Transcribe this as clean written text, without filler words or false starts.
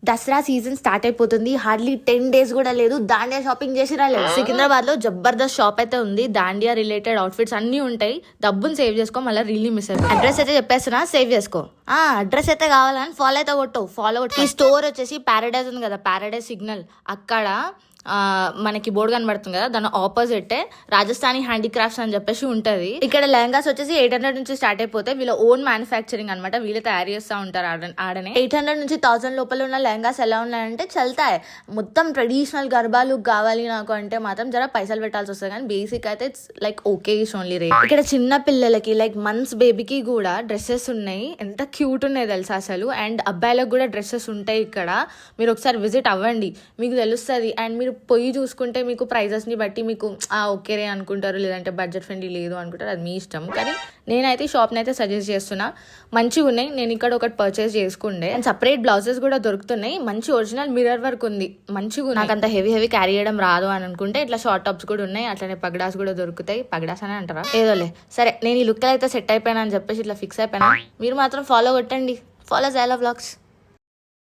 Dasara season start అయిపోతుంది. Hardly 10 days కూడా లేదు. దాండియా షాపింగ్ చేసి రాలేదు. సికింద్రాబాద్ లో జబర్దస్త్ షాప్ అయితే ఉంది. దాండియా రిలేటెడ్ అవుట్ఫిట్స్ అన్ని ఉంటాయి. డబ్బుని సేవ్ చేసుకో, మళ్ళీ రీల్లీ మిస్ అయిపోయి. అడ్రస్ అయితే చెప్పేస్తున్నా, సేవ్ చేసుకో. అడ్రస్ అయితే కావాలని ఫాలో అయితే కొట్టు. ఫాలో కొట్టి ఈ స్టోర్ వచ్చేసి పారడైజ్ ఉంది కదా, పారడైజ్ సిగ్నల్ అక్కడ మనకి బోర్డు కనబడుతుంది కదా, దాని ఆపోజిట్ రాజస్థానీ హ్యాండీక్రాఫ్ట్స్ అని చెప్పేసి ఉంటది. ఇక్కడ లెహంగాస్ వచ్చేసి 800 నుంచి స్టార్ట్ అయిపోతే వీళ్ళ ఓన్ మ్యానుఫ్యాక్చరింగ్ అనమాట. వీళ్ళు తయారు చేస్తూ ఉంటారు ఆడనే. 800 నుంచి 1000 లోపల ఉన్న లెహంగాస్ ఎలా ఉన్నాయంటే చల్తాయి. మొత్తం ట్రెడిషనల్ గర్భాలు కావాలి నాకు అంటే మాత్రం జర పైసలు పెట్టాల్సి వస్తుంది, కానీ బేసిక్ అయితే it's like okay is only rate. ఇక్కడ చిన్న పిల్లలకి లైక్ మంత్స్ బేబీకి కూడా డ్రెస్సెస్ ఉన్నాయి. ఎంత క్యూట్ ఉన్నాయి తెలుసా అసలు. అండ్ అబ్బాయిలకు కూడా డ్రెస్సెస్ ఉంటాయి ఇక్కడ. మీరు ఒకసారి విజిట్ అవ్వండి, మీకు తెలుస్తుంది. అండ్ మీరు పోయి చూసుకుంటే మీకు ప్రైజెస్ని బట్టి మీకు ఓకేరే అనుకుంటారు, లేదంటే బడ్జెట్ ఫ్రెండ్లీ లేదు అనుకుంటారు, అది మీ ఇష్టం. కానీ నేనైతే ఈ షాప్ని అయితే సజెస్ట్ చేస్తున్నా. మంచిగా ఉన్నాయి. నేను ఇక్కడ ఒకటి పర్చేస్ చేసుకుండే. అండ్ సపరేట్ బ్లౌజెస్ కూడా దొరుకుతున్నాయి. మంచి ఒరిజినల్ మిర్రర్ వర్క్ ఉంది, మంచిగా. నాకు అంత హెవీ క్యారీ చేయడం రాదు అని అనుకుంటే ఇట్లా షార్ట్ టాప్స్ కూడా ఉన్నాయి. అట్లనే పగడాస్ కూడా దొరుకుతాయి. పగడాస్ అని అంటారా ఏదోలే. సరే, నేను ఈ లుక్ అయితే సెట్ అయిపోయినా అని చెప్పేసి ఇట్లా ఫిక్స్ అయిపోయినా. మీరు మాత్రం ఫాలో కొట్టండి. ఫాలో జైలా వ్లాగ్స్.